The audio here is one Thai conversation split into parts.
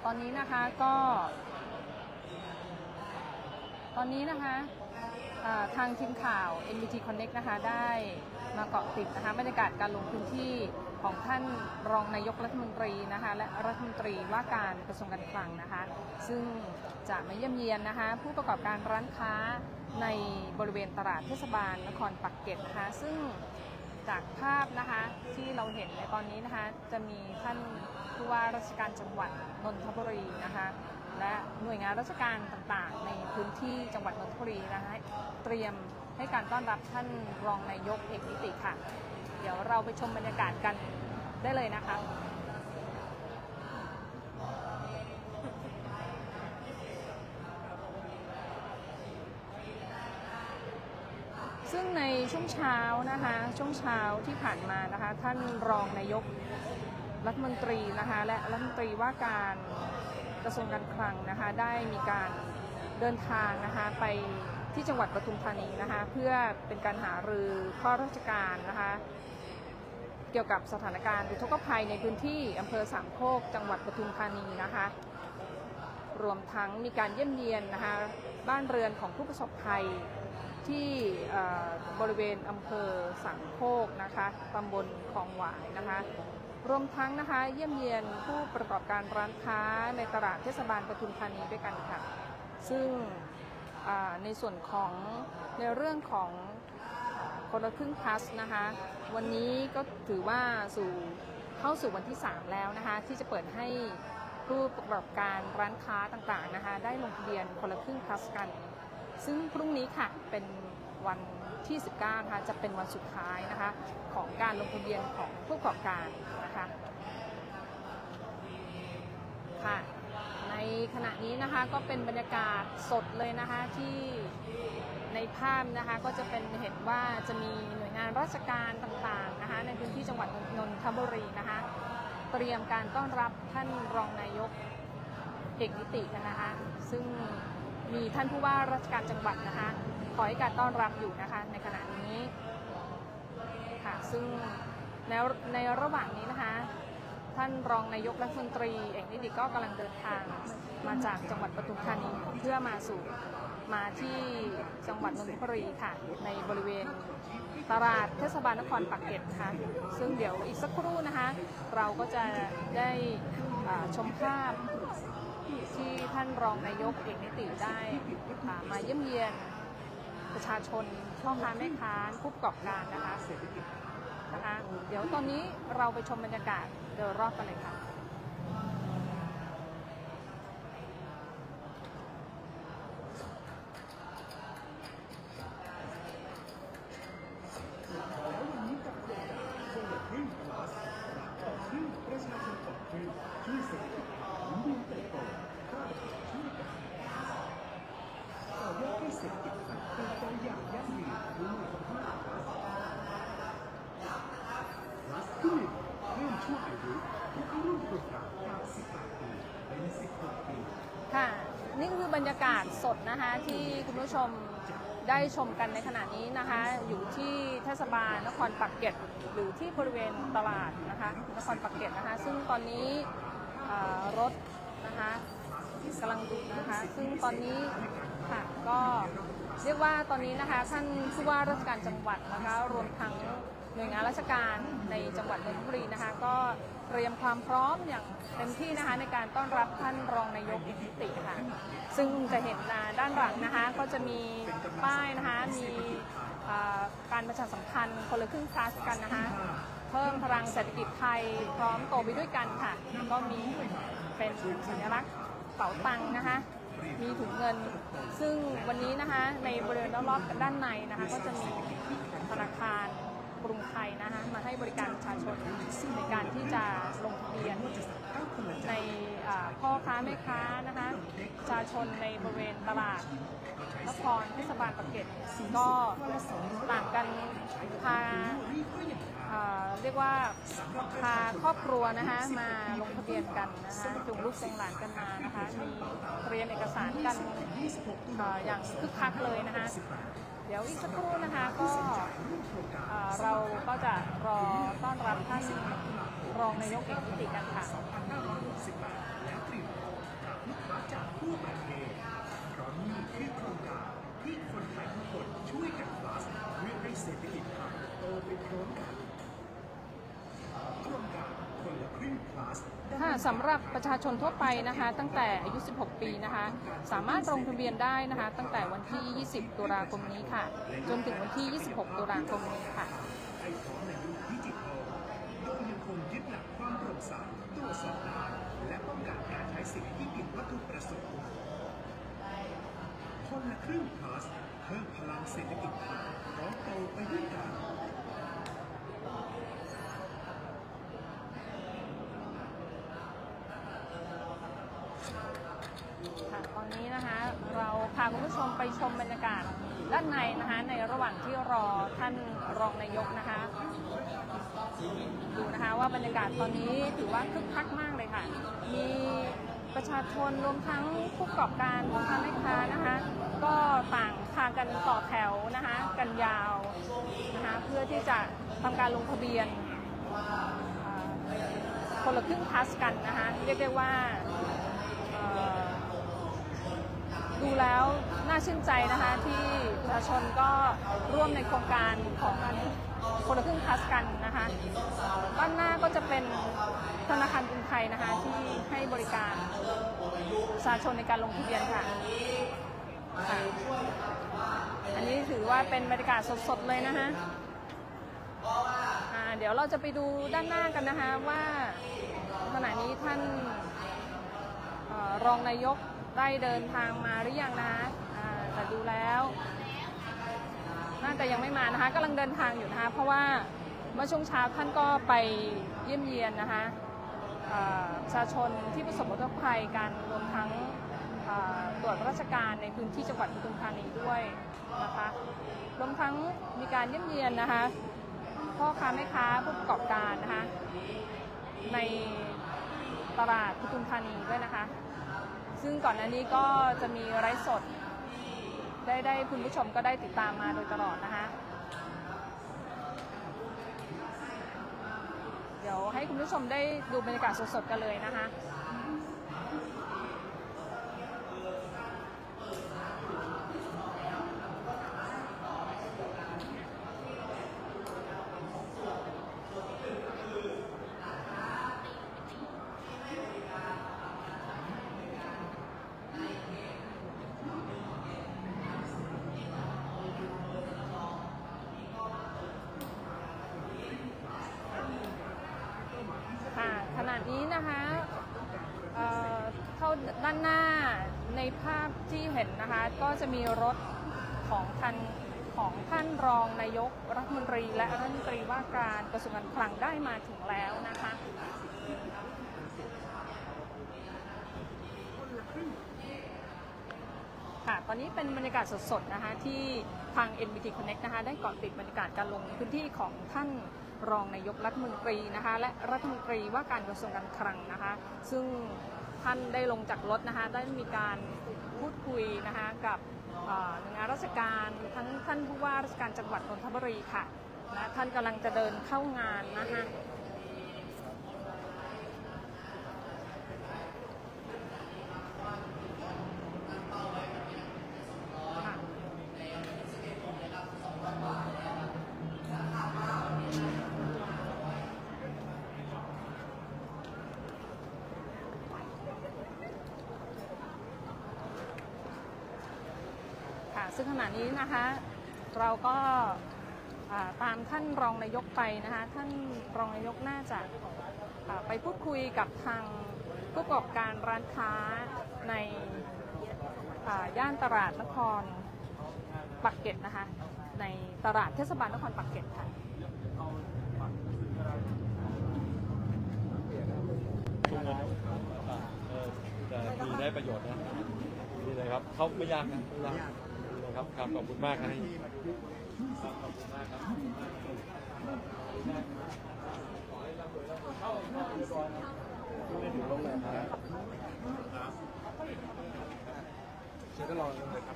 อนนี้นะคะก็ทางทีมข่าว NBT Connect นะคะได้มาเกาะติดนะคะบรรยากาศการลงพื้นที่ของท่านรองนายกรัฐมนตรีนะคะและรัฐมนตรีว่าการกระทรวงการคลังนะคะซึ่งจะมาเยี่ยมเยียนนะคะผู้ประกอบการร้านค้าในบริเวณตลาดเทศบาลนครปักเกร็ดนะคะซึ่งจากภาพนะคะที่เราเห็นในตอนนี้นะคะจะมีท่านผู้ว่าราชการจังหวัดนนทบุรีนะคะและหน่วยงานราชการต่างๆในพื้นที่จังหวัดนนทบุรีนะคะเตรียมให้การต้อนรับท่านรองนายกเอกนิติค่ะเดี๋ยวเราไปชมบรรยากาศกันได้เลยนะคะซึ่งในช่วงเช้าที่ผ่านมานะคะท่านรองนายกรัฐมนตรีนะคะและรัฐมนตรีว่าการกระทรวงการคลังนะคะได้มีการเดินทางนะคะไปที่จังหวัดปทุมธานีนะคะเพื่อเป็นการหารือข้อราชการนะคะเกี่ยวกับสถานการณ์อุทกภัยในพื้นที่อำเภอสามโคกจังหวัดปทุมธานีนะคะรวมทั้งมีการเยี่ยมเยียนนะคะบ้านเรือนของผู้ประสบภัยที่บริเวณอำเภอสามโคกนะคะตำบลคลองหวายนะคะรวมทั้งนะคะเยี่ยมเยียนผู้ประกอบการร้านค้าในตลาดเทศบาลปทุมธานีด้วยกันค่ะซึ่งในส่วนของในเรื่องของคนละครึ่งพลัสนะคะวันนี้ก็ถือว่าเข้าสู่วันที่3แล้วนะคะที่จะเปิดให้ผู้ประกอบการร้านค้าต่างๆนะคะได้ลงทะเบียนคนละครึ่งพลัสกันซึ่งพรุ่งนี้ค่ะเป็นวันที่19นะคะจะเป็นวันสุดท้ายนะคะของการลงทะเบียนของผู้ประกอบการนะคะค่ะในขณะนี้นะคะก็เป็นบรรยากาศสดเลยนะคะที่ในภาพนะคะก็จะเป็นเห็นว่าจะมีหน่วยงานราชการต่างๆนะคะในพื้นที่จังหวัดนนทบุรีนะคะเตรียมการต้อนรับท่านรองนายกเอกนิติกันนะคะซึ่งมีท่านผู้ว่าราชการจังหวัดนะคะคอยให้การต้อนรับอยู่นะคะในขณะนี้ค่ะซึ่งในระหว่างนี้นะคะท่านรองนายกรัฐมนตรีเอกนิติก็กำลังเดินทางมาจากจังหวัดปทุมธานีเพื่อมาที่จังหวัดนนทบุรีค่ะในบริเวณตลาดเทศบาลนครปักเกร็ดค่ะซึ่งเดี๋ยวอีกสักครู่นะคะเราก็จะได้ชมภาพที่ท่านรองนายกเอกนิติได้มาเยี่ยมเยียนประชาชนพ่อค้าแม่ค้าผู้ประกอบการนะคะเดี๋ยวตอนนี้เราไปชมบรรยากาศโดยรอบกันเลยค่ะค่ะนี่คือบรรยากาศสดนะคะที่คุณผู้ชมได้ชมกันในขณะนี้นะคะอยู่ที่เทศบาลนครปักเกร็ดหรือที่บริเวณตลาดนะคะนครปักเกร็ดนะคะซึ่งตอนนี้รถนะคะกำลังดูนะคะซึ่งตอนนี้ค่ะก็เรียกว่าตอนนี้นะคะท่านผู้ว่าราชการจังหวัดนะคะรวมทั้งหน่วยงานราชการในจังหวัดนนทบุรีนะคะก็เตรียมความพร้อมอย่างเต็มที่นะคะในการต้อนรับท่านรองนายกเอกนิติค่ะซึ่งจะเห็นด้านหลังนะคะก็จะมีป้ายนะคะมีการประชาสัมพันธ์คนละครึ่งพลัสกันนะคะเพิ่มพลังเศรษฐกิจไทยพร้อมโตไปด้วยกันค่ะก็มีเป็นสัญลักษณ์เป๋าตังค์นะคะมีถุงเงินซึ่งวันนี้นะคะในบริเวณรอบๆด้านในนะคะก็จะมีธนาคารกรุงไทยนะคะมาให้บริการประชาชนในการที่จะลงทะเบียนในพ่อค้าแม่ค้านะคะประชาชนในบริเวณตลาดนครเทศบาลปากเกร็ดก็ต่างกันพาเรียกว่าพาครอบครัวนะคะมาลงทะเบียนกันนะคะจูงลูกจูงหลานกันมานะคะมีเตรียมเอกสารกันอย่างคึกคักเลยนะคะเดี๋ยวอีกสักครู่นะคะก็เราก็จะรอต้อนรับท่านรองนายกเอกนิติกันค่ะ จากทั่วประเทศเพราะนี่คือโครงการที่คนไทยทุกคนช่วยกัน plus เพื่อให้เศรษฐกิจไทยโตไปพร้อมกันโครงการคนละครึ่ง plus ค่ะสำหรับประชาชนทั่วไปนะคะตั้งแต่อายุ 16 ปีนะคะสามารถลงทะเบียนได้นะคะตั้งแต่วันที่ 20 ตุลาคมนี้ค่ะจนถึงวันที่ 26 ตุลาคมนี้ค่ะให้พร้อมในยุคดิจิทัลโดยยังคงยึดหลักความโปร่งใสตรวจสอบได้และป้องกันการใช้สิทธิที่ผิดวัตถุประสงค์คนละครึ่ง plus เพิ่มพลังเศรษฐกิจไทยพร้อมโตไปด้วยกันตอนนี้นะคะเราพาคุณผู้ชมไปชมบรรยากาศด้านในนะคะในระหว่างที่รอท่านรองนายกนะคะดูนะคะว่าบรรยากาศตอนนี้ถือว่าคึกคักมากเลยค่ะมีประชาชนรวมทั้งผู้ประกอบการพ่อค้าแม่ค้านะคะก็ต่างพากันต่อแถวนะคะกันยาวนะคะเพื่อที่จะทำการลงทะเบียนคนละครึ่ง plus กันนะคะเรียกได้ว่าดูแล้วน่าชื่นใจนะคะที่ประชาชนก็ร่วมในโครงการของคนละครึ่ง plus กันนะคะด้านหน้าก็จะเป็นธนาคารกรุงไทยนะคะที่ให้บริการประชาชนในการลงทะเบียนค่ะอันนี้ถือว่าเป็นบรรยากาศสดๆเลยนะคะเดี๋ยวเราจะไปดูด้านหน้ากันนะคะว่าขณะนี้ท่านรองนายกได้เดินทางมาหรือยังนะแต่ดูแล้วน่าจะยังไม่มานะคะกำลังเดินทางอยู่นะคะเพราะว่าเมื่อช่วงเช้าท่านก็ไปเยี่ยมเยียนนะคะประชาชนที่ประสบอุทกภัยกันรวมทั้งตรวจราชการในพื้นที่จังหวัดปทุมธานีด้วยนะคะรวมทั้งมีการเยี่ยมเยียนนะคะพ่อค้าแม่ค้าผู้ประกอบการนะคะในตลาดปทุมธานีด้วยนะคะซึ่งก่อนหน้านี้ก็จะมีไลฟ์สดได้คุณผู้ชมก็ได้ติดตามมาโดยตลอดนะคะเดี๋ยวให้คุณผู้ชมได้ดูบรรยากาศสดๆกันเลยนะคะขณะนี้นะคะเข้าด้านหน้าในภาพที่เห็นนะคะก็จะมีรถของท่านรองนายกรัฐมนตรีและรัฐมนตรีว่าการกระทรวงการคลังได้มาถึงแล้วนะคะค่ะตอนนี้เป็นบรรยากาศสดๆนะคะที่ทาง NBT Connect นะคะได้เกาะติดบรรยากาศการลงพื้นที่ของท่านรองนายกรัฐมนตรีนะคะและรัฐมนตรีว่าการกระทรวงการคลังนะคะซึ่งท่านได้ลงจากรถนะคะได้มีการพูดคุยนะคะกับหน่วยงานราชการทั้งท่านผู้ว่าราชการจังหวัดนนทบุรีค่ะและท่านกำลังจะเดินเข้างานนะคะซึ่งขณะนี้นะคะเราก็ตามท่านรองนายกไปนะคะท่านรองนายกน่าจะไปพูดคุยกับทางผู้ประกอบการร้านค้าในย่านตลาดนครปักเกร็ดนะคะในตลาดเทศบาลนครปักเกร็ดค่ะจะมีได้ประโยชน์นะนี่เลยครับเขาไม่ยากนะไม่ยากครับขอบคุณมากนะขอบคุณมากครับเชิญก็รอเลยครับ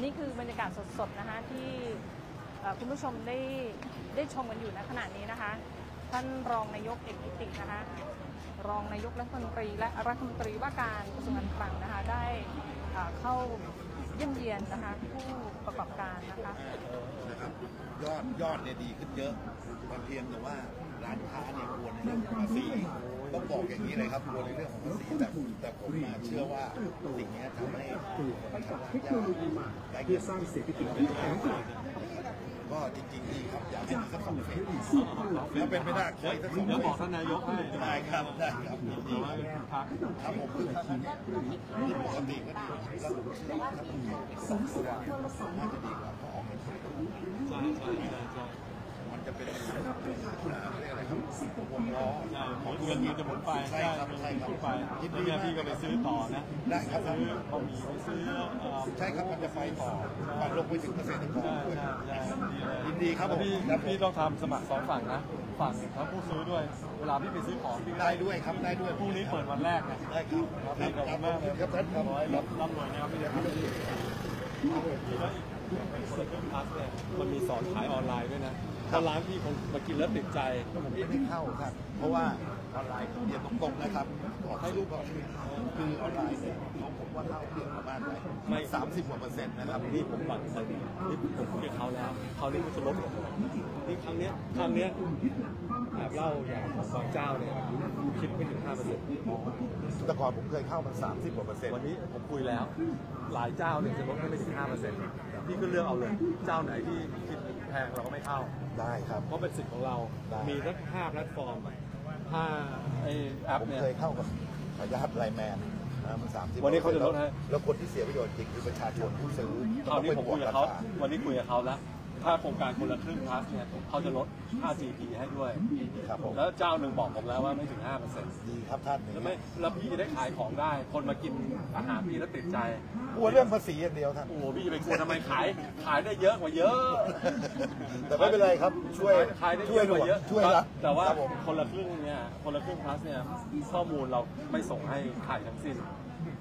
นี่คือบรรยากาศสดๆนะคะที่คุณผู้ชมได้ชมกันอยู่ณขณะนี้นะคะท่านรองนายกเอกนิตินะคะรองนายกรัฐมนตรีและรัฐมนตรีว่าการกระทรวงการคลังนะคะได้เข้าเยี่ยมเยียนนะคะผู้ประกอบการนะคะ นะครับยอดเนี่ยดีขึ้นเยอะแต่เพียงแต่ว่าร้านค้าเนี่ยกลัวในเรื่องของภาษีต้องบอกอย่างนี้เลยครับกลัวในเรื่องของภาษีแต่ผมเชื่อว่าสิ่งนี้ทำให้คนทำร้านยากได้เงินสร้างเศรษฐกิจที่แข็งแกร่งก็จริงๆดีครับอยากให้มีสัก2 เฟสถ้าเป็นไม่ได้ขออีกสัก2 เฟส เดี๋ยวบอกท่านนายกให้ ได้ครับยินดี ว่าเป็นพัก ครับผมคือที่ปกติก็ดีแล้วผมเชื่อว่าถ้าผม2 ตัวน่าจะดีกว่าเพราะออกเงิน ใช่ มันจะเป็นเรียกอะไรครับวงล้อ เงินจะหมุนไป ใช่ครับไปแล้วพี่ก็ไปซื้อต่อนะ ได้ครับ ซื้อบะหมี่ไปซื้อ ใช่ครับมันจะไปต่อก่อนลงไปถึงเกษตรกรยินดีครับผม พี่ต้องทำสมัคร2 ฝั่งนะฝั่งทั้งผู้ซื้อด้วยเวลาพี่ไปซื้อของพี่ ได้ด้วยครับได้ด้วย พรุ่งนี้เปิดวันแรกนะ ได้ครับ พี่ขอบคุณมากเลย ครับท่านครับ ร่ำรวยนะครับพี่แล้วอีกคนละครึ่งพลัสเนี่ยมันมีสอนขายออนไลน์ด้วยนะถ้าร้านพี่คงมากินแล้วติดใจ ผมไม่เข้าครับเพราะว่าออนไลน์เรียนตรงๆนะครับออกให้ลูกก็คือออนไลน์เนี่ยของผมว่าเข้าเดือนประมาณไม่30 กว่า%นะครับ นี่ผมบัตรนี่ผมคุยกับเขาแล้วเขานี่มันจะลดนี่ครั้งเนี้ยแบบเล่าอย่างของบางเจ้าเนี่ยคิดไม่ถึง 5% แต่ก่อนผมเคยเข้ามัน30 กว่า%วันนี้ผมคุยแล้วหลายเจ้าเนี่ยจะลดไม่ถึง 5%พี่ก็เลือกเอาเลยเจ้าไหนที่คิดแพงเราก็ไม่เข้า ได้ครับ เพราะเป็นสิทธิ์ของเรา มีทั้ง5 แพลตฟอร์ม5ไอแอป ผม เนี่ย เคยเข้ากับขายาทไลแมนมัน30 วันนี้เขาจะลดให้ แล้วคนที่เสียประโยชน์จริงคือประชาชนผู้ซื้อ คราวนี้ผมคุยกับเขาวันนี้คุยกับเขาแล้วถ้าโครงการคนละครึ่งพลัสเนี่ยเขาจะลดค่า GP ให้ด้วย ครับผม แล้วเจ้าหนึ่งบอกผมแล้วว่าไม่ถึง 5% ดีครับท่าน แล้วพี่จะได้ขายของได้ คนมากินอาหารพี่แล้วติดใจ กลัวเรื่องภาษีอย่างเดียวท่าน โอ้โหพี่จะไปกลัวทำไมขายได้เยอะกว่าเยอะ แต่ไม่เป็นไรครับช่วย ขายได้ ช่วย เยอะกว่าเยอะ ช่วยละ แต่ว่า ครับผม คนละครึ่งเนี่ยคนละครึ่งพลัสเนี่ยข้อมูลเราไม่ส่งให้ขายทั้งสิ้น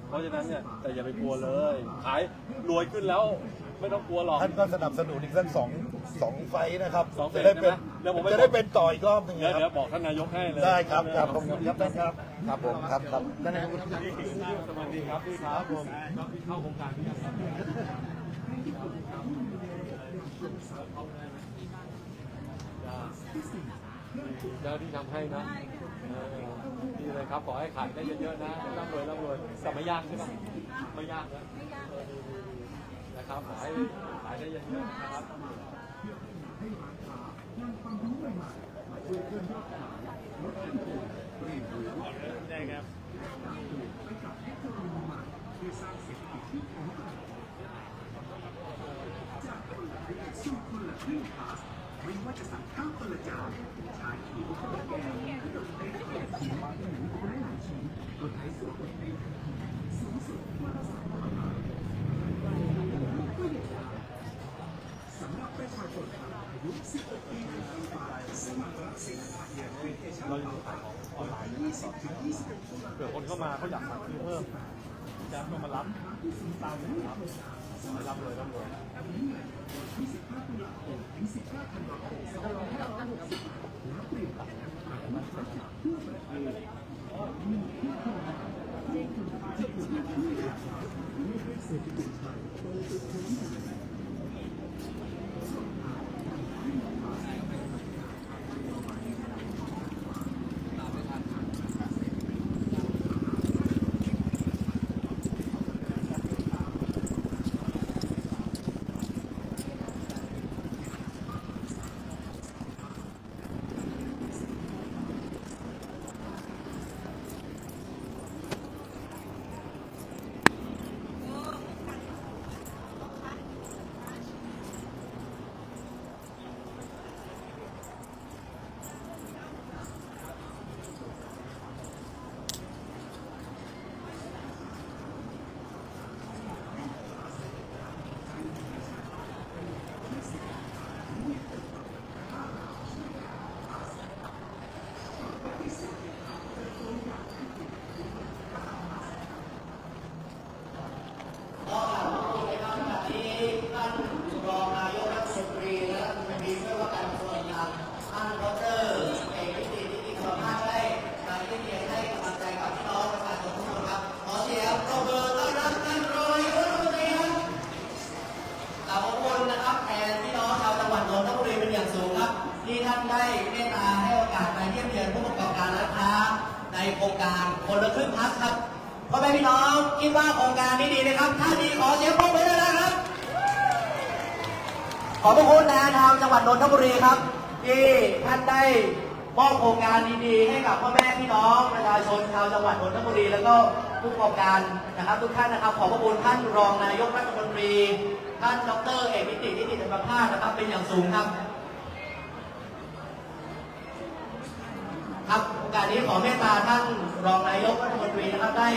เพราะฉะนั้นเนี่ยแต่อย่าไปกลัวเลย ขายรวยขึ้นแล้วไม่ต้องกลัวหรอก ท่านก็สนับสนุนอีกสักสองไฟนะครับ 2 เฟ จะ ส ได้เป็น ใช่ไหมเดี๋ยวผม จะได้เป็นต่ออีกรอบหนึง เดี๋ นะค ย รั ว บ บอกท่านนายกให้เลย ได้ครับครับผมครับท่านครับครับผมครับท่านนายก สวัสดีครับพี่ครับผมพี่เข้าโครงการพี่ครับเดี๋ยวที่ทำให้นะดีเลยครับขอให้ขายได้เยอะๆนะร่ำรวยแต่ไม่ยากใช่ไหมไม่ยากนะนะครับขอให้ขายได้เยอะๆนะครับได้ครับ ไม่ว่าจะสั่งข้าวคนละจานชาเขียวคนละแก้วขนมเค้กคนละชิ้นหมูคนละหลายชิ้นบนไทยสุดสูงสุดวันละ300 บาทก็ยังได้สำหรับประชาชนอายุ16 ปีขึ้นไปสมัครรับสิทธิ์ผ่านแอปพลิเคชัน เราจะขายของออนไลน์ 20-21 ตุลาคม เผื่อคนเข้ามาเขาอยากสั่งซื้อเพิ่มจะก็มารับตามเลยครับรับเลย 25 ตุลาคมถึง 15 ธันวาคม 2560และเปลี่ยนแปลงผ่านมาตรการทั่วประเทศมีผู้คนที่คุณภาพที่ดีให้เศรษฐกิจไทยโตไปพร้อมกัน โครงการคนละครึ่งพลัสครับพ่อแม่พี่น้องคิดว่าโครงการนี้ดีไหมครับถ้าดีขอเสียงปรบมือเลยนะครับขอบพระคุณนะทางจังหวัดนนทบุรีครับที่ท่านได้มอบโครงการดีๆให้กับพ่อแม่พี่น้องประชาชนชาวจังหวัดนนทบุรีแล้วก็ผู้ประกอบการนะครับทุกท่านนะครับขอบพระคุณท่านรองนายกรัฐมนตรีท่านดร.เอกนิติธรรมภาสนะครับเป็นอย่างสูงครับครับโอกาสนี้ขอเมตตาท่านรองนายกรัฐมนตรีนะครับได้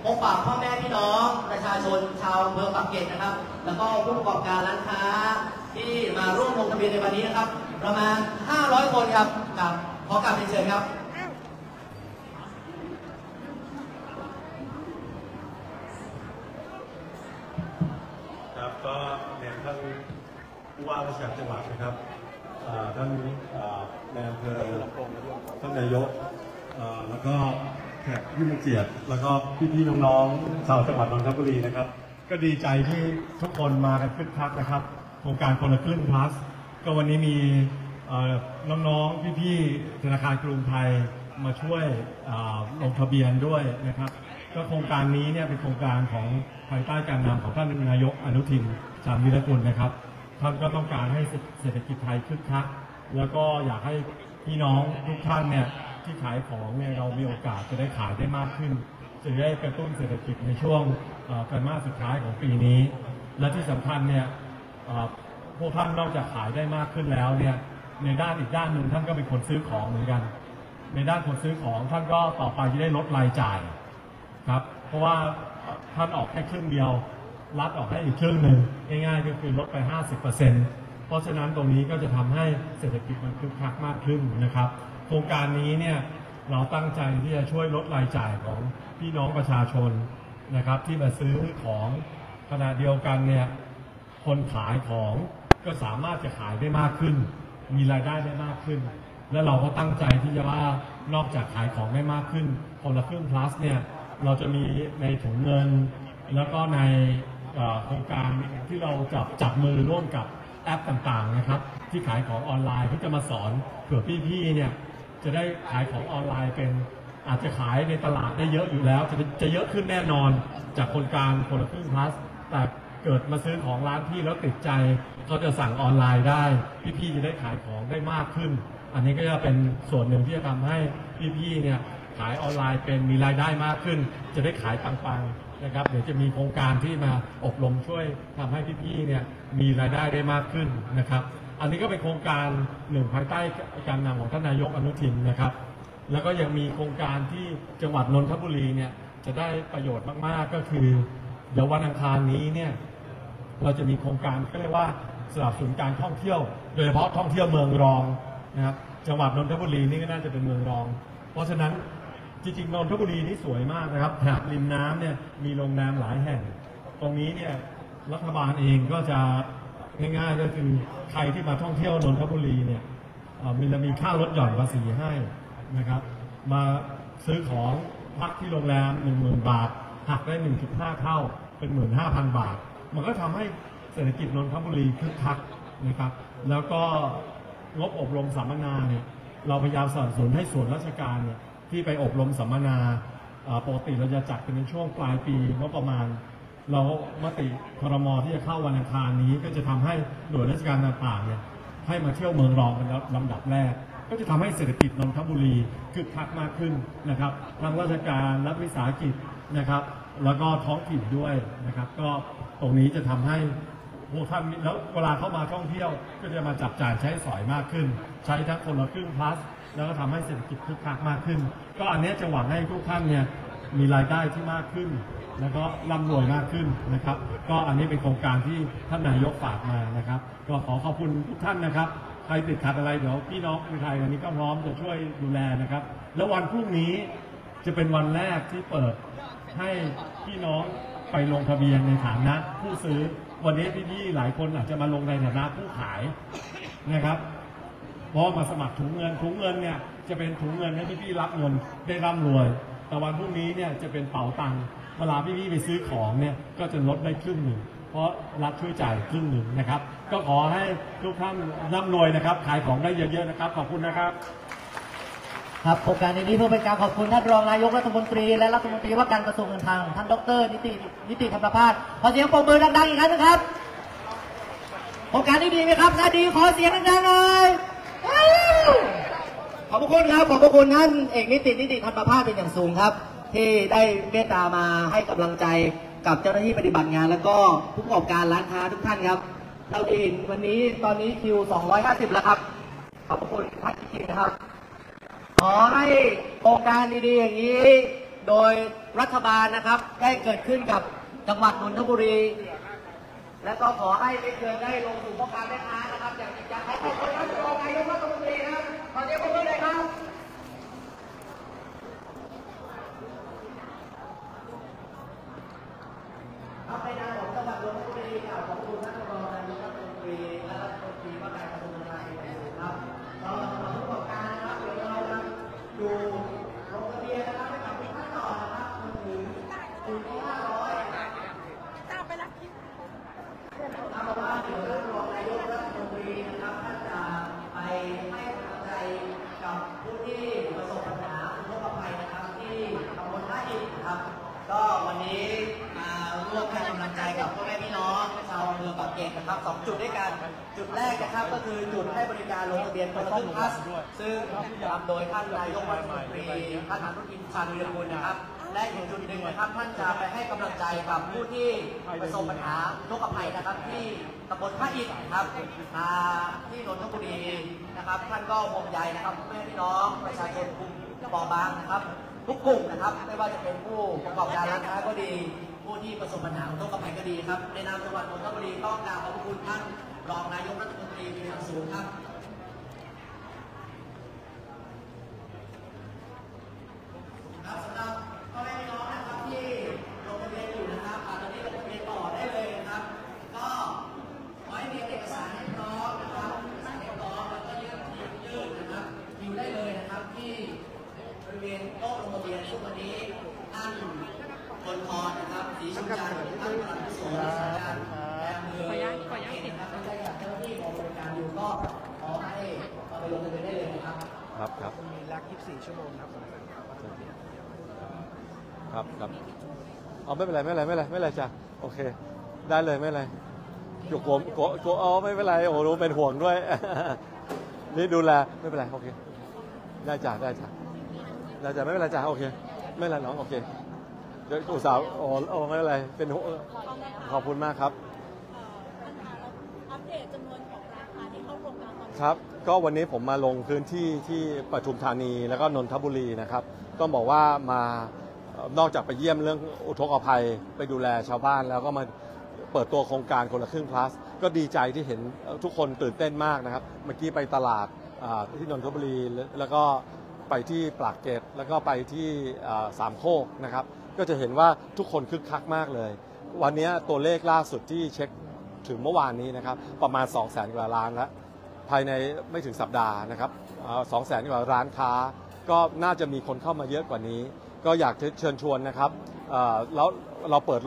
พบปะพ่อแม่พี่น้องประชาชนชาวอำเภอปากเกร็ดนะครับแล้วก็ผู้ประกอบการร้านค้าที่มาร่วมลงทะเบียนในวันนี้นะครับประมาณ500 คนครับกับขอกราบเรียนเชิญครับครับก็เรียนท่านผู้ว่าราชการจังหวัดนะครับท่านนายอำเภอท่านนายกแล้วก็แขกผู้มีเกียรติแล้วก็พี่ๆน้องๆชาวจังหวัดนนทบุรีนะครับก็ดีใจที่ทุกคนมากันคึกคักนะครับโครงการคนละครึ่ง plus ก็วันนี้มีน้องๆพี่ๆธนาคารกรุงไทยมาช่วยลงทะเบียนด้วยนะครับก็โครงการนี้เนี่ยเป็นโครงการของภายใต้การนำของท่านนายกอนุทินชาญวิรกูลนะครับท่านก็ต้องการให้เศรษฐกิจไทยคึกคักแล้วก็อยากให้พี่น้องทุกท่านเนี่ยที่ขายของเนี่ยเรามีโอกาสจะได้ขายได้มากขึ้นจะได้กระตุ้นเศรษฐกิจในช่วงไตรมาสสุดท้ายของปีนี้และที่สำคัญเนี่ยพวกท่านนอกจากขายได้มากขึ้นแล้วเนี่ยในด้านอีกด้านหนึ่งท่านก็เป็นคนซื้อของเหมือนกันในด้านคนซื้อของท่านก็ต่อไปจะได้ลดรายจ่ายครับเพราะว่าท่านออกแค่ครึ่งเดียวรัฐออกให้อีกครึ่งหนึ่งง่ายๆก็คือลดไป 50%เพราะฉะนั้นตรงนี้ก็จะทำให้เศรษฐกิจมันคึกคักมากขึ้นนะครับโครงการนี้เนี่ยเราตั้งใจที่จะช่วยลดรายจ่ายของพี่น้องประชาชนนะครับที่มาซื้อของขณะเดียวกันเนี่ยคนขายของก็สามารถจะขายได้มากขึ้นมีรายได้ได้มากขึ้นและเราก็ตั้งใจที่จะว่านอกจากขายของได้มากขึ้นคนละครึ่ง plus เนี่ยเราจะมีในถุงเงินแล้วก็ในโครงการที่เราจับมือร่วมกับแอปต่างๆนะครับที่ขายของออนไลน์ที่จะมาสอนเผื่อพี่ๆเนี่ยจะได้ขายของออนไลน์เป็นอาจจะขายในตลาดได้เยอะอยู่แล้วจะเยอะขึ้นแน่นอนจากโครงการคนละครึ่ง plus แต่เกิดมาซื้อของร้านพี่แล้วติดใจเขาจะสั่งออนไลน์ได้พี่ๆจะได้ขายของได้มากขึ้นอันนี้ก็จะเป็นส่วนหนึ่งที่จะทำให้พี่ๆเนี่ยขายออนไลน์เป็นมีรายได้มากขึ้นจะได้ขายปังๆนะครับเดี๋ยวจะมีโครงการที่มาอบรมช่วยทำให้พี่ๆเนี่ยมีรายได้ได้มากขึ้นนะครับอันนี้ก็เป็นโครงการหนึ่งภายใต้การนำของท่านนายกอนุทินนะครับแล้วก็ยังมีโครงการที่จังหวัดนนทบุรีเนี่ยจะได้ประโยชน์มากๆก็คือเดี๋ยววันอังคารนี้เนี่ยเราจะมีโครงการก็เรียกว่าสนับสนุนการท่องเที่ยวโดยเฉพาะท่องเที่ยวเมืองรองนะครับจังหวัดนนทบุรีนี่ก็น่าจะเป็นเมืองรองเพราะฉะนั้นจริงๆนนทบุรีนี่สวยมากนะครับแถบริมน้ำเนี่ยมีโรงแรมหลายแห่งตรงนี้เนี่ยรัฐบาลเองก็จะง่ายๆก็คือใครที่มาท่องเที่ยวนนทบุรีเนี่ยมันจะมีค่าลดหย่อนภาษีให้นะครับมาซื้อของพักที่โรงแรม 10,000 บาทหักได้ 1.5 เท่าเป็น 15,000 บาทมันก็ทำให้เศรษฐกิจนนทบุรีคึกคักนะครับแล้วก็งบอบรมสัมมนาเนี่ยเราพยายามสนับสนุนให้ส่วนราชการเนี่ยที่ไปอบรมสัมมนาปกติเราจะจัดกันในช่วงปลายปีงบประมาณเรามติครม.ที่จะเข้าวันอังคารนี้ก็จะทำให้หน่วยราชการต่างๆเนี่ยให้มาเที่ยวเมืองรองเป็นลำดับแรกก็จะทำให้เศรษฐกิจนนทบุรีคึกคักมากขึ้นนะครับทั้งราชการรัฐวิสาหกิจนะครับแล้วก็ท้องถิ่นด้วยนะครับก็ตรงนี้จะทำให้พวกท่านแล้วเวลาเข้ามาท่องเที่ยวก็จะมาจับจ่ายใช้สอยมากขึ้นใช้ทั้งคนละครึ่ง plus แล้วก็ทำให้เศรษฐกิจคึกคักมากขึ้นก็อันนี้จะหวังให้ทุกท่านเนี่ยมีรายได้ที่มากขึ้นแล้วก็ร่ำรวยมากขึ้นนะครับก็อันนี้เป็นโครงการที่ท่านนายกฝากมานะครับก็ขอขอบคุณทุกท่านนะครับใครติดขัดอะไรเดี๋ยวพี่น้องคนไทยวันนี้ก็พร้อมจะช่วยดูแลนะครับแล้ววันพรุ่งนี้จะเป็นวันแรกที่เปิดให้พี่น้องไปลงทะเบียนในฐานะผู้ซื้อวันนี้พี่ๆหลายคนอาจจะมาลงในฐานะผู้ขายนะครับเพราะมาสมัครถุงเงินเนี่ยจะเป็นถุงเงินให้พี่ๆรับเงินได้ร่ำรวยแต่วันพรุ่งนี้เนี่ยจะเป็นเป๋าตังค์เวลาพี่ๆไปซื้อของเนี่ยก็จะลดได้ครึ่งหนึ่งเพราะรัฐช่วยจ่ายครึ่งหนึ่งนะครับก็ขอให้ทุกท่านร่ำรวยนะครับขายของได้เยอะๆนะครับขอบคุณนะครับ ครับโครงการนี้เพื่อเป็นการขอบคุณท่านรองนายกรัฐมนตรีและรัฐมนตรีว่าการกระทรวงการคลังท่านดร.นิติธรรมภาสขอเสียงปรบมือดังๆอีกครั้งนะครับโครงการนี้ดีไหมครับถ้าดีขอเสียงดังๆหน่อยขอบคุณครับขอบคุณท่านเอกนิติธรรมภาสเป็นอย่างสูงครับที่ได้เมตตามาให้กำลังใจกับเจ้าหน้าที่ปฏิบัติงานแล้วก็ผู้ประกอบการร้านค้าทุกท่านครับเราเห็นวันนี้ตอนนี้คิว250แล้วครับขอบคุณท่านจริงๆนะครับขอให้โครงการดีๆอย่างนี้โดยรัฐบาลนะครับได้เกิดขึ้นกับจังหวัดนนทบุรีและก็ขอให้ไม่เคยได้ลงสู่พ่อค้าแม่ค้านะครับอย่างจริงจังขอบคุณท่านรองนายกรัฐมนตรีครับขอเสียงปรบมือเลยครับในนามของจังหวัดนนทบุรีขอบคุณท่านรองนายกรัฐมนตรีและรัฐมนตรีว่าการกระทรวงการคลังครับเราผู้ประกอบการนะครับเดี๋ยวเราอยู่ลงทะเบียนนะครับให้กับทุกท่านต่อนะครับจนถึง500ตามไปรับคิวเอาเป็นว่าเดี๋ยวท่านรองนายกรัฐมนตรีนะครับท่านจะไปให้กำลังใจกับผู้ที่ประสบปัญหาอุทกภัยนะครับที่ตำบลท่าอิฐครับก็วันนี้มาร่วมให้กำลังใจกับพ่อแม่พี่น้องชาวอำเภอปากเกร็ดนะครับ2จุดด้วยกันจุดแรกนะครับก็คือจุดให้บริการลงทะเบียนคนละครึ่งพลัสซึ่งทำโดยท่านนายกรัฐมนตรีท่านอนุทินชาญวีรกูลนะครับและอีกจุดหนึ่งนะครับท่านจะไปให้กำลังใจกับผู้ที่ประสบปัญหาอุทกภัยนะครับที่ตำบลท่าอิฐครับที่นนทบุรีนะครับท่านก็ห่วงใยนะครับพ่อแม่พี่น้องประชาชนกลุ่มเปราะบางนะครับทุกกลุ่มนะครับไม่ว่าจะเป็นผู้ประกอบการร้านค้าก็ดีผู้ที่ประสบปัญหาอุทกภัยก็ดีครับในนามจังหวัดนนทบุรีต้องกราบขอบคุณท่านรองนายกรัฐมนตรีเป็นอย่างสูงครับสำหรับพ่อแม่พี่น้องนะครับที่ลงทะเบียนอยู่นะครับตอนนี้ลงทะเบียนต่อได้เลยนะครับก็ขอให้มีเอกสารให้พร้อมนะครับเอกสารให้พร้อมแล้วก็ยื่นนะครับอยู่ได้เลยนะครับที่บริเวณโต๊ะลงทะเบียนซึ่งวันนี้ท่านคนพรนะครับสีชุมจันทร์ท่านประหลัดกระทรวงการแอมเภอนะครับได้จากเจ้าหน้าที่ของบริการอยู่ก็ขอให้ไปลงทะเบียนได้เลยนะครับครับมีรัก24 ชั่วโมงครับครับเอาไม่เป็นไรจ้ะโอเคได้เลยไม่เป็นไรอยู่กลัวไม่เป็นไรโอ้รู้เป็นห่วงด้วยนี่ดูแลไม่เป็นไรโอเคได้จ้ะไม่เป็นไรจ้ะโอเคไม่เป็นไรน้องโอเคเดี๋ยวอุตส่าห์โอ้ไม่เป็นไรเป็นขอบคุณมากครับอัปเดตจำนวนของร้านค้าที่เข้าโครงการตอนนี้ครับก็วันนี้ผมมาลงพื้นที่ที่ปทุมธานีแล้วก็นนทบุรีนะครับต้องบอกว่ามานอกจากไปเยี่ยมเรื่องอุทกภัยไปดูแลชาวบ้านแล้วก็มาเปิดตัวโครงการคนละครึ่ง plus ก็ดีใจที่เห็นทุกคนตื่นเต้นมากนะครับเมื่อกี้ไปตลาดที่นนทบุรีแล้วก็ไปที่ปากเกร็ดแล้วก็ไปที่สามโคกนะครับก็จะเห็นว่าทุกคนคึกคักมากเลยวันนี้ตัวเลขล่าสุดที่เช็คถึงเมื่อวานนี้นะครับประมาณ 200,000 กว่าล้านแล้วภายในไม่ถึงสัปดาห์นะครับ200,000 กว่าร้านค้าก็น่าจะมีคนเข้ามาเยอะกว่านี้ก็อยากเชิญชวนนะครับแล้วเราเปิด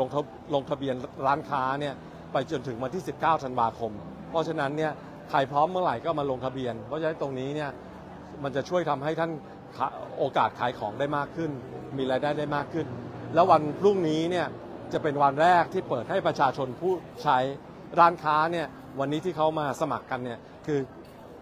ลงทะเบียนร้านค้าเนี่ยไปจนถึงวันที่19 ธันวาคมเพราะฉะนั้นเนี่ยใครพร้อมเมื่อไหร่ก็มาลงทะเบียนเพราะฉะนั้นตรงนี้เนี่ยมันจะช่วยทำให้ท่านโอกาสขายของได้มากขึ้นมีรายได้ได้มากขึ้นแล้ววันพรุ่งนี้เนี่ยจะเป็นวันแรกที่เปิดให้ประชาชนผู้ใช้ร้านค้าเนี่ยวันนี้ที่เขามาสมัครกันเนี่ยคือ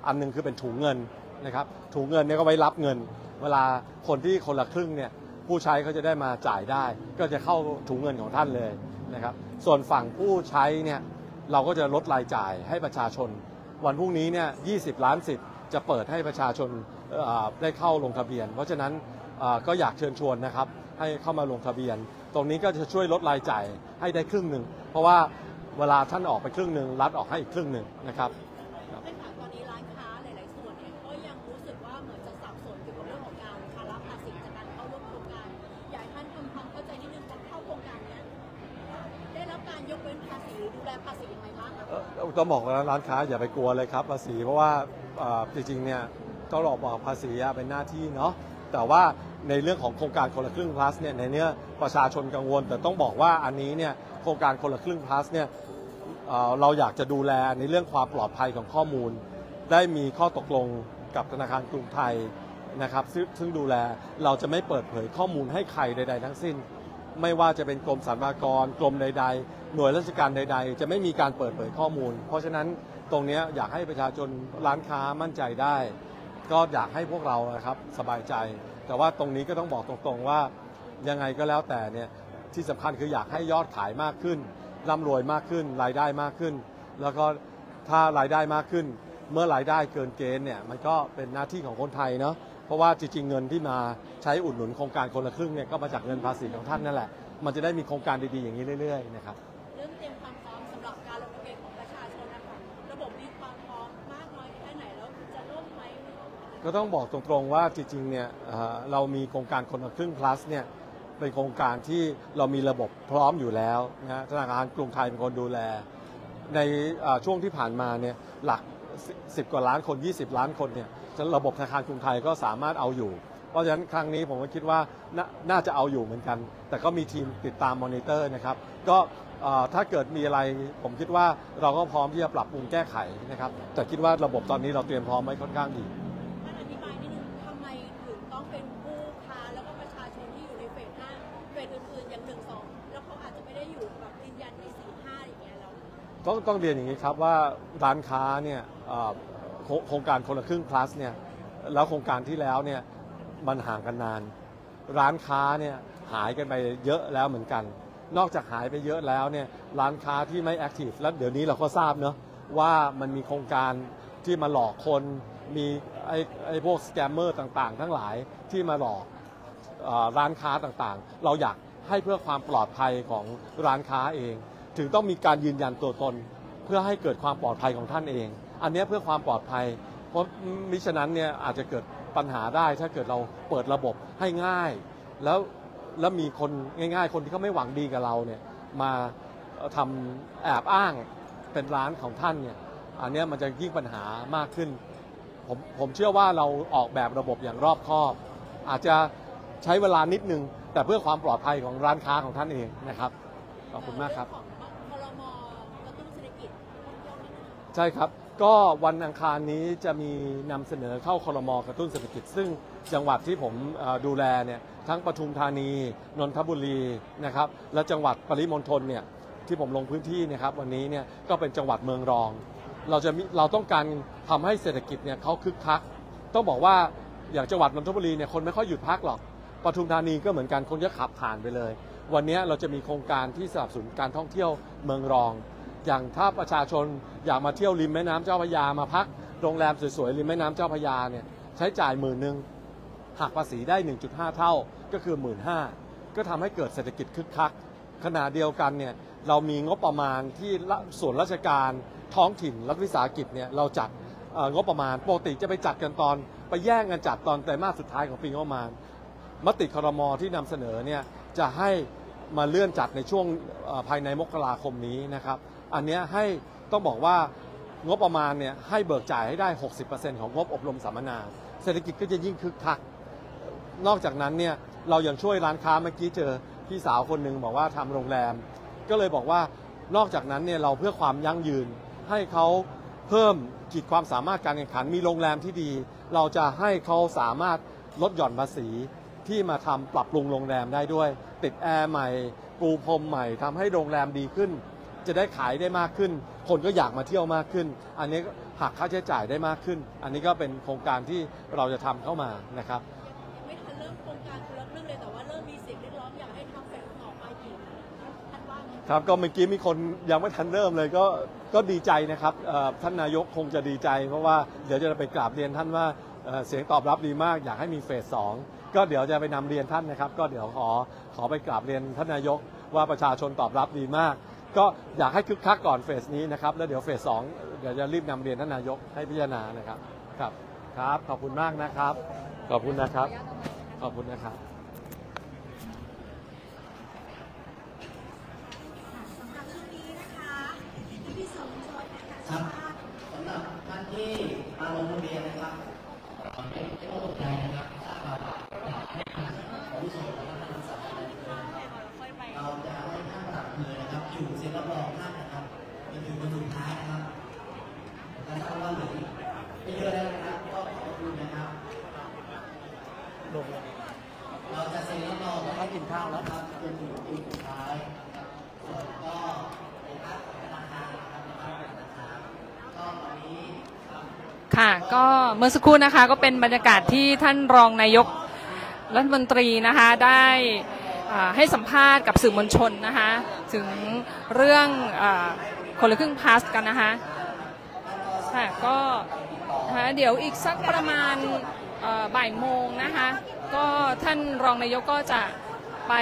อันนึงคือเป็นถุงเงินนะครับถุงเงินเนี่ยก็ไว้รับเงินเวลาคนที่คนละครึ่งเนี่ยผู้ใช้เขาจะได้มาจ่ายได้ก็จะเข้าถุงเงินของท่านเลยนะครับส่วนฝั่งผู้ใช้เนี่ยเราก็จะลดรายจ่ายให้ประชาชนวันพรุ่งนี้เนี่ย20 ล้านสิทธิ์จะเปิดให้ประชาชนได้เข้าลงทะเบียนเพราะฉะนั้นก็อยากเชิญชวนนะครับให้เข้ามาลงทะเบียนตรงนี้ก็จะช่วยลดรายจ่ายให้ได้ครึ่งหนึ่งเพราะว่าเวลาท่านออกไปครึ่งหนึ่งรัฐออกให้อีกครึ่งหนึ่งนะครับตอนนี้ร้านค้าหลายๆส่วนเนี่ยก็ยังรู้สึกว่าเหมือนจะสับสนเกี่ยวกับเรื่องของการภาระภาษีจากการเข้าร่วมโครงการอยากให้ท่านทำความเข้าใจนิดนึงว่าเข้าโครงการนี้ได้รับการยกเว้นภาษีหรือดูแลภาษียังไงบ้างต้องบอกว่าร้านค้าอย่าไปกลัวเลยครับภาษีเพราะว่าจริงๆเนี่ยต้องบอกภาษีเป็นหน้าที่เนาะแต่ว่าในเรื่องของโครงการคนละครึ่ง plus เนี่ยในเนี้ยประชาชนกังวลแต่ต้องบอกว่าอันนี้เนี่ยโครงการคนละครึ่ง plus เนี่ยเราอยากจะดูแลในเรื่องความปลอดภัยของข้อมูลได้มีข้อตกลงกับธนาคารกรุงไทย นะครับซึ่งดูแลเราจะไม่เปิดเผยข้อมูลให้ใครใดๆทั้งสิ้นไม่ว่าจะเป็นกรมสรรพากรกรมใดๆหน่วยราชการใดๆจะไม่มีการเปิดเผยข้อมูลเพราะฉะนั้นตรงนี้อยากให้ประชาชนร้านค้ามั่นใจได้ก็อยากให้พวกเรานะครับสบายใจแต่ว่าตรงนี้ก็ต้องบอกตรงๆว่ายังไงก็แล้วแต่เนี่ยที่สำคัญคืออยากให้ยอดขายมากขึ้นร่ำรวยมากขึ้นรายได้มากขึ้นแล้วก็ถ้ารายได้มากขึ้นเมื่อรายได้เกินเกณฑ์เนี่ยมันก็เป็นหน้าที่ของคนไทยเนาะเพราะว่าจริงๆเงินที่มาใช้อุดหนุนโครงการคนละครึ่งเนี่ยก็มาจากเงินภาษีของท่านนั่นแหละมันจะได้มีโครงการดีๆอย่างนี้เรื่อยๆนะครับเรื่องเตรียมความพร้อมสำหรับการลงทะเบียนของประชาชนนะคะระบบมีความพร้อมมากน้อยแค่ไหนแล้วจะล่มไหมก็ต้องบอกตรงๆว่าจริงๆเนี่ยเรามีโครงการคนละครึ่ง plus เนี่ยเป็นโครงการที่เรามีระบบพร้อมอยู่แล้วนะธนาคารกรุงไทยเป็นคนดูแลในช่วงที่ผ่านมาเนี่ยหลัก10 กว่าล้านคน20 ล้านคนเนี่ยระบบธนาคารกรุงไทยก็สามารถเอาอยู่เพราะฉะนั้นครั้งนี้ผมก็คิดว่าน่าจะเอาอยู่เหมือนกันแต่ก็มีทีมติดตามมอนิเตอร์นะครับก็ถ้าเกิดมีอะไรผมคิดว่าเราก็พร้อมที่จะปรับปรุงแก้ไขนะครับแต่คิดว่าระบบตอนนี้เราเตรียมพร้อมไว้ค่อนข้างดีท่านอธิบายนิดนึงทำไมถึงต้องเป็นผู้ค้าแล้วก็ประชาชนที่อยู่ในเฟส5เฟสอื่นๆอย่าง1 2แล้วเขาอาจจะไม่ได้อยู่แบบยืนยันใน4 5อย่างเงี้ยแล้วต้องเรียนอย่างนี้ครับว่าร้านค้าเนี่ยโครงการคนละครึ่ง plus เนี่ยแล้วโครงการที่แล้วเนี่ยมันห่างกันนานร้านค้าเนี่ยหายกันไปเยอะแล้วเหมือนกันนอกจากหายไปเยอะแล้วเนี่ยร้านค้าที่ไม่แอคทีฟแล้วเดี๋ยวนี้เราก็ทราบเนาะว่ามันมีโครงการที่มาหลอกคนมีไอ้พวกสแกมเมอร์ต่างๆทั้งหลายที่มาหลอกร้านค้าต่างๆเราอยากให้เพื่อความปลอดภัยของร้านค้าเองถึงต้องมีการยืนยันตัวตนเพื่อให้เกิดความปลอดภัยของท่านเองอันนี้เพื่อความปลอดภัยเพราะมิฉะนั้นเนี่ยอาจจะเกิดปัญหาได้ถ้าเกิดเราเปิดระบบให้ง่ายแล้วมีคนง่ายๆคนที่เขาไม่หวังดีกับเราเนี่ยมาทำแอบอ้างเป็นร้านของท่านเนี่ยอันนี้มันจะยิ่งปัญหามากขึ้นผมเชื่อว่าเราออกแบบระบบอย่างรอบคอบอาจจะใช้เวลานิดนึงแต่เพื่อความปลอดภัยของร้านค้าของท่านเองนะครับขอบคุณมากครับครม.กระตุ้นเศรษฐกิจใช่ครับก็วันอังคารนี้จะมีนำเสนอเข้าครม.กระตุ้นเศรษฐกิจซึ่งจังหวัดที่ผมดูแลเนี่ยทั้งปทุมธานีนนทบุรีนะครับและจังหวัดปริมณฑลเนี่ยที่ผมลงพื้นที่นะครับวันนี้เนี่ยก็เป็นจังหวัดเมืองรองเราต้องการทำให้เศรษฐกิจเนี่ยเขาคึกคักต้องบอกว่าอย่างจังหวัดนนทบุรีเนี่ยคนไม่ค่อยหยุดพักหรอกปทุมธานีก็เหมือนกันคนจะขับผ่านไปเลยวันนี้เราจะมีโครงการที่สนับสนุนการท่องเที่ยวเมืองรองอย่างถ้าประชาชนอยากมาเที่ยวริมแม่น้ำเจ้าพระยามาพักโรงแรมสวยๆริมแม่น้ำเจ้าพระยาเนี่ยใช้จ่าย10,000หักภาษีได้ 1.5 เท่าก็คือ 15,000 ก็ทำให้เกิดเศรษฐกิจคึกคักขณะเดียวกันเนี่ยเรามีงบประมาณที่ส่วนราชการท้องถิ่นรัฐวิสาหกิจเนี่ยเราจัดงบประมาณปกติจะไปจัดกันตอนไปแย่งกันจัดตอนไตรมาสสุดท้ายของปีงบประมาณมติครม.ที่นำเสนอเนี่ยจะให้มาเลื่อนจัดในช่วงภายในมกราคมนี้นะครับอันนี้ให้ต้องบอกว่างบประมาณเนี่ยให้เบิกจ่ายให้ได้ 60% ของงบอบรมสัมมนาเศรษฐกิจก็จะยิ่งคึกคักนอกจากนั้นเนี่ยเรายังช่วยร้านค้าเมื่อกี้เจอพี่สาวคนหนึ่งบอกว่าทำโรงแรมก็เลยบอกว่านอกจากนั้นเนี่ยเราเพื่อความยั่งยืนให้เขาเพิ่มขีดความสามารถการแข่งขันมีโรงแรมที่ดีเราจะให้เขาสามารถลดหย่อนภาษีที่มาทำปรับปรุงโรงแรมได้ด้วยติดแอร์ใหม่ปูพรมใหม่ทำให้โรงแรมดีขึ้นจะได้ขายได้มากขึ้นคนก็อยากมาเที่ยวมากขึ้นอันนี้หักค่าใช้จ่ายได้มากขึ้นอันนี้ก็เป็นโครงการที่เราจะทำเข้ามานะครับไม่ทันเริ่มโครงการคนละครึ่งเลยแต่ว่าเริ่มมีเสียงเรียกร้องอยากให้ทำแบบต่อไปอีกท่านว่าครับก็เมื่อกี้มีคนยังไม่ทันเริ่มเลยก็ดีใจนะครับท่านนายกคงจะดีใจเพราะว่าเดี๋ยวจะไปกราบเรียนท่านว่าเสียงตอบรับดีมากอยากให้มีเฟส 2ก็เดี๋ยวจะไปนำเรียนท่านนะครับก็เดี๋ยวขอไปกราบเรียนท่านนายกว่าประชาชนตอบรับดีมากก็อยากให้คึกคักก่อนเฟสนี้นะครับแล้วเดี๋ยวเฟส 2เดี๋ยวจะรีบนำเรียนท่านนายกให้พิจารณานะครับครับขอบคุณมากนะครับขอบคุณนะครับขอบคุณนะครับครับสำหรับท่านที่มาลงทะเบียนนะครับไม่ต้องตกใจนะครับถ้าเราของผู้ชมของท่านทั้งสามเราจะให้ท่านปรับมือนะครับอยู่เซ็นรับรองท่านนะครับจนถึงวันสุดท้ายนะครับและถ้าว่าเหลือไม่เยอะแล้วนะครับก็ขอบคุณนะครับ ข้าวแล้วครับจนถึงปีสุดท้ายส่วนก็เป็นภาคธนาคารนะครับก็ตอนนี้ ค่ะก็เมื่อสักครู่นะคะก็เป็นบรรยากาศที่ท่านรองนายกรัฐมนตรีนะคะได้ให้สัมภาษณ์กับสื่อมวลชนนะคะถึงเรื่องคนละครึ่งพาสกันนะคะค่ะก็เดี๋ยวอีกสักประมาณบ่ายโมงนะคะก็ท่านรองนายกก็จะไป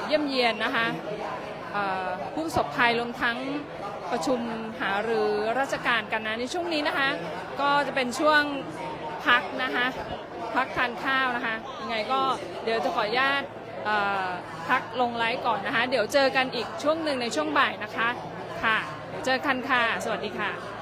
เยี่ยมเยียนนะคะผู้ประสบภัยรวมทั้งประชุมหารือราชการกันนะในช่วงนี้นะคะก็จะเป็นช่วงพักนะคะพักทานข้าวนะคะยังไงก็เดี๋ยวจะขออนุญาตพักลงไลฟ์ก่อนนะคะเดี๋ยวเจอกันอีกช่วงหนึ่งในช่วงบ่ายนะคะค่ะเดี๋ยวเจอกันค่ะสวัสดีค่ะ